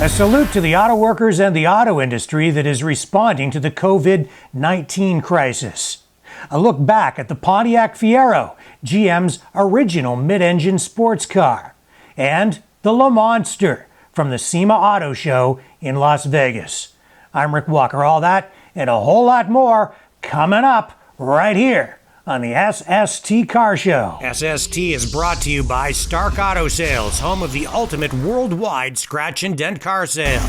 A salute to the auto workers and the auto industry that is responding to the COVID-19 crisis. A look back at the Pontiac Fiero, GM's original mid-engine sports car, and the Le Monster from the SEMA Auto Show in Las Vegas. I'm Rick Walker. All that and a whole lot more coming up right here on the SST Car Show. SST is brought to you by Stark Auto Sales, home of the ultimate worldwide scratch and dent car sale.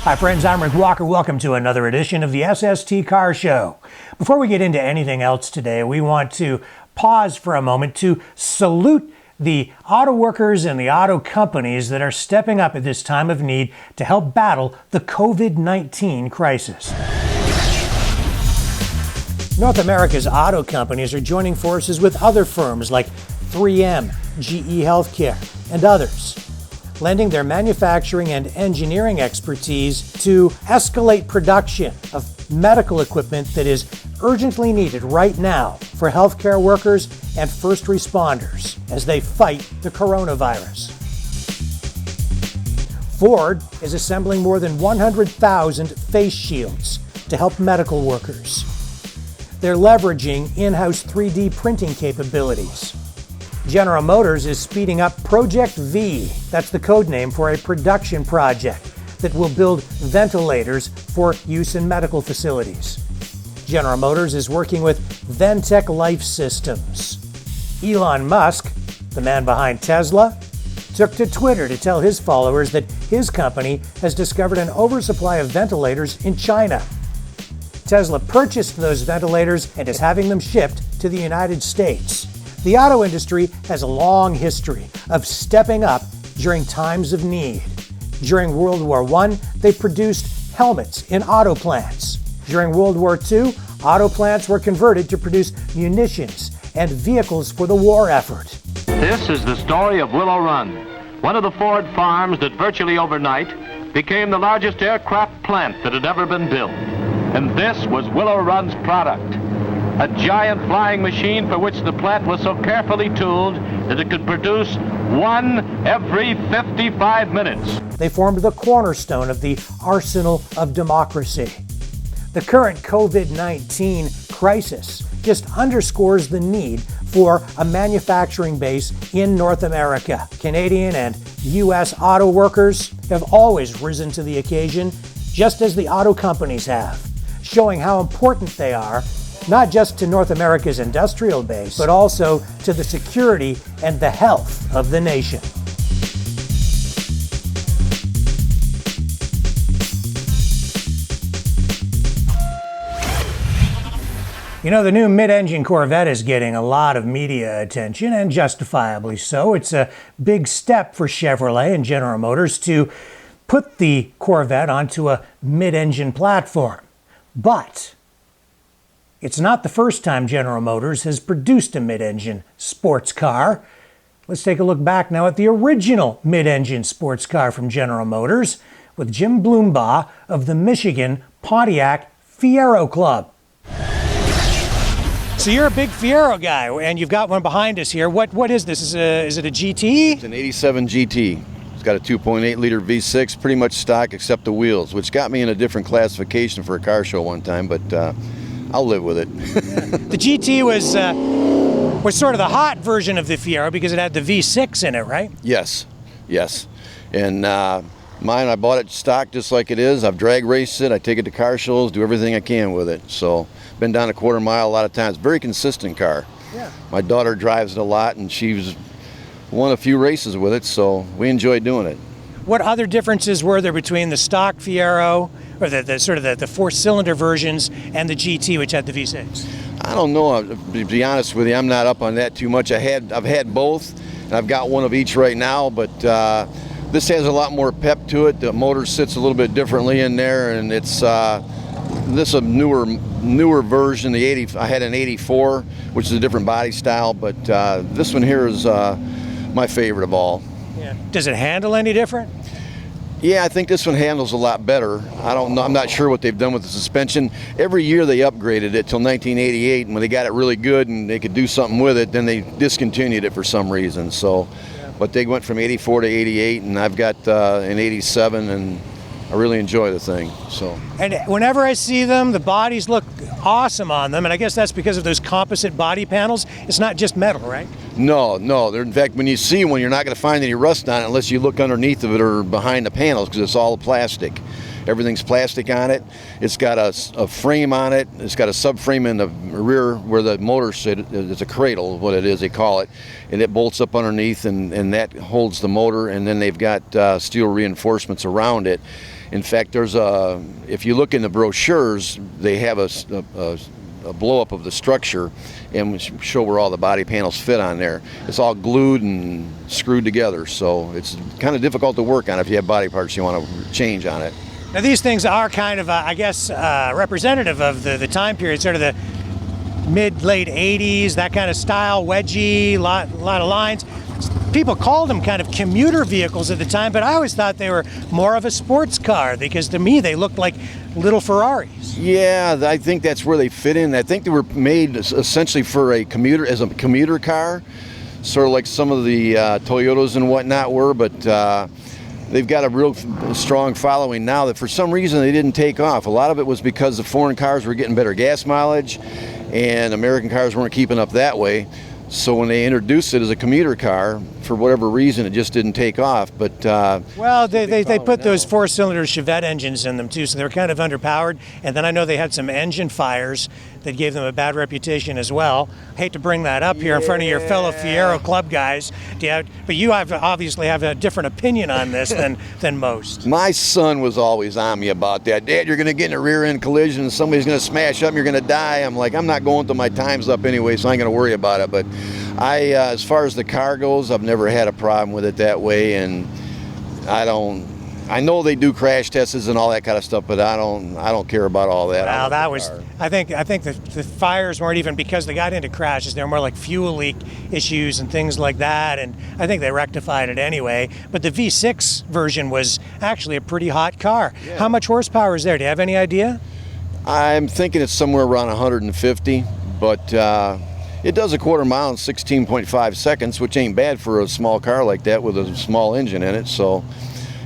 Hi friends, I'm Rick Walker. Welcome to another edition of the SST Car Show. Before we get into anything else today, we want to pause for a moment to salute the auto workers and the auto companies that are stepping up at this time of need to help battle the COVID-19 crisis. North America's auto companies are joining forces with other firms like 3M, GE Healthcare, and others, lending their manufacturing and engineering expertise to escalate production of medical equipment that is urgently needed right now for healthcare workers and first responders as they fight the coronavirus. Ford is assembling more than 100,000 face shields to help medical workers. They're leveraging in-house 3D printing capabilities. General Motors is speeding up Project V. That's the code name for a production project that will build ventilators for use in medical facilities. General Motors is working with Ventec Life Systems. Elon Musk, the man behind Tesla, took to Twitter to tell his followers that his company has discovered an oversupply of ventilators in China. Tesla purchased those ventilators and is having them shipped to the United States. The auto industry has a long history of stepping up during times of need. During World War I, they produced helmets in auto plants. During World War II, auto plants were converted to produce munitions and vehicles for the war effort. This is the story of Willow Run, one of the Ford farms that virtually overnight became the largest aircraft plant that had ever been built. And this was Willow Run's product. A giant flying machine for which the plant was so carefully tooled that it could produce one every 55 minutes. They formed the cornerstone of the arsenal of democracy. The current COVID-19 crisis just underscores the need for a manufacturing base in North America. Canadian and U.S. auto workers have always risen to the occasion, just as the auto companies have, showing how important they are not just to North America's industrial base, but also to the security and the health of the nation. You know, the new mid-engine Corvette is getting a lot of media attention, and justifiably so. It's a big step for Chevrolet and General Motors to put the Corvette onto a mid-engine platform. But it's not the first time General Motors has produced a mid-engine sports car. Let's take a look back now at the original mid-engine sports car from General Motors with Jim Bloombaugh of the Michigan Pontiac Fiero Club. So you're a big Fiero guy, and you've got one behind us here. What is this? Is it a GT? It's an 87 GT. It's got a 2.8 liter V6, pretty much stock except the wheels, which got me in a different classification for a car show one time, but I'll live with it. The GT was sort of the hot version of the Fiero because it had the V6 in it, right? Yes. And mine, I bought it stock just like it is. I've drag raced it. I take it to car shows, do everything I can with it. So, been down a quarter mile a lot of times. Very consistent car. Yeah. My daughter drives it a lot, and she's won a few races with it, so we enjoy doing it. What other differences were there between the stock Fiero, or the four-cylinder versions, and the GT, which had the V6? I don't know. To be honest with you, I'm not up on that too much. I've had both, and I've got one of each right now, but this has a lot more pep to it. The motor sits a little bit differently in there, and it's this is a newer version. The 80, I had an 84, which is a different body style, but this one here is my favorite of all. Yeah. Does it handle any different? Yeah, I think this one handles a lot better. I don't know. I'm not sure what they've done with the suspension. Every year they upgraded it till 1988, and when they got it really good and they could do something with it, then they discontinued it for some reason. So, but they went from 84 to 88, and I've got an 87, and I really enjoy the thing. So. And whenever I see them, the bodies look awesome on them, and I guess that's because of those composite body panels. It's not just metal, right? No. In fact, when you see one, you're not going to find any rust on it unless you look underneath of it or behind the panels, because it's all plastic. Everything's plastic on it. It's got a frame on it. It's got a subframe in the rear where the motor sits. It's a cradle, what it is, they call it. And it bolts up underneath, and that holds the motor. And then they've got steel reinforcements around it. In fact, if you look in the brochures, they have a blow-up of the structure and show where all the body panels fit on there. It's all glued and screwed together, so it's kind of difficult to work on if you have body parts you want to change on it. Now these things are kind of, I guess, representative of the time period, sort of the mid-late 80s, that kind of style, wedgy, lot of lines. People called them kind of commuter vehicles at the time, but I always thought they were more of a sports car, because to me they looked like little Ferraris. Yeah, I think that's where they fit in. I think they were made essentially for a commuter car, sort of like some of the Toyotas and whatnot were, but they've got a real strong following now that for some reason they didn't take off. A lot of it was because the foreign cars were getting better gas mileage and American cars weren't keeping up that way. So when they introduced it as a commuter car, for whatever reason, it just didn't take off. But well, they put those four-cylinder Chevette engines in them too, so they were kind of underpowered. And then I know they had some engine fires that gave them a bad reputation as well. I hate to bring that up here in front of your fellow Fiero Club guys, but you obviously have a different opinion on this than most. My son was always on me about that. Dad, you're going to get in a rear-end collision, and somebody's going to smash up, and you're going to die. I'm like, I'm not going till my time's up anyway, so I ain't going to worry about it. But as far as the car goes, I've never had a problem with it that way, and I know they do crash tests and all that kind of stuff, but I don't care about all that. Well, I think the fires weren't even because they got into crashes. They were more like fuel leak issues and things like that, and I think they rectified it anyway. But the V6 version was actually a pretty hot car. Yeah. How much horsepower is there? Do you have any idea? I'm thinking it's somewhere around 150, but it does a quarter mile in 16.5 seconds, which ain't bad for a small car like that with a small engine in it. So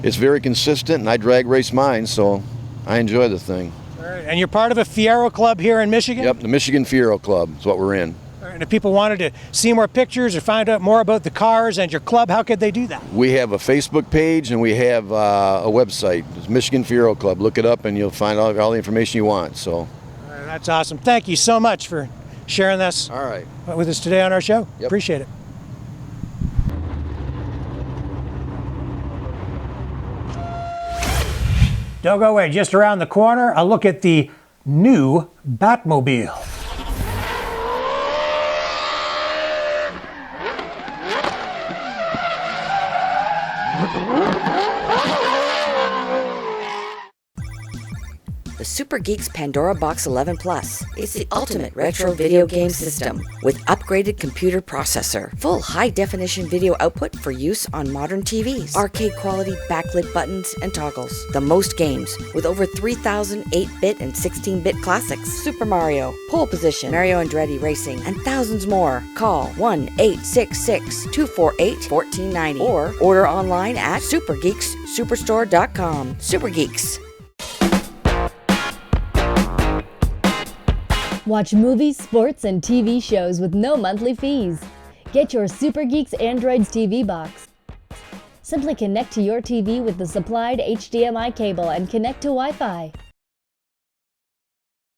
it's very consistent, and I drag race mine, so I enjoy the thing. All right. And you're part of a Fiero Club here in Michigan? Yep, the Michigan Fiero Club is what we're in. All right. And if people wanted to see more pictures or find out more about the cars and your club, how could they do that? We have a Facebook page, and we have a website. It's Michigan Fiero Club. Look it up, and you'll find all the information you want. So. All right, that's awesome. Thank you so much for sharing this with us today on our show. Yep. Appreciate it. Don't go away. Just around the corner, a look at the new Batmobile. The Super Geeks Pandora Box 11 Plus is the ultimate retro video game system with upgraded computer processor, full high-definition video output for use on modern TVs, arcade-quality backlit buttons and toggles, the most games with over 3,000 8-bit and 16-bit classics, Super Mario, Pole Position, Mario Andretti Racing, and thousands more. Call 1-866-248-1490 or order online at supergeekssuperstore.com. Super Geeks. Watch movies, sports, and TV shows with no monthly fees. Get your Super Geeks Android's TV box. Simply connect to your TV with the supplied HDMI cable and connect to Wi-Fi.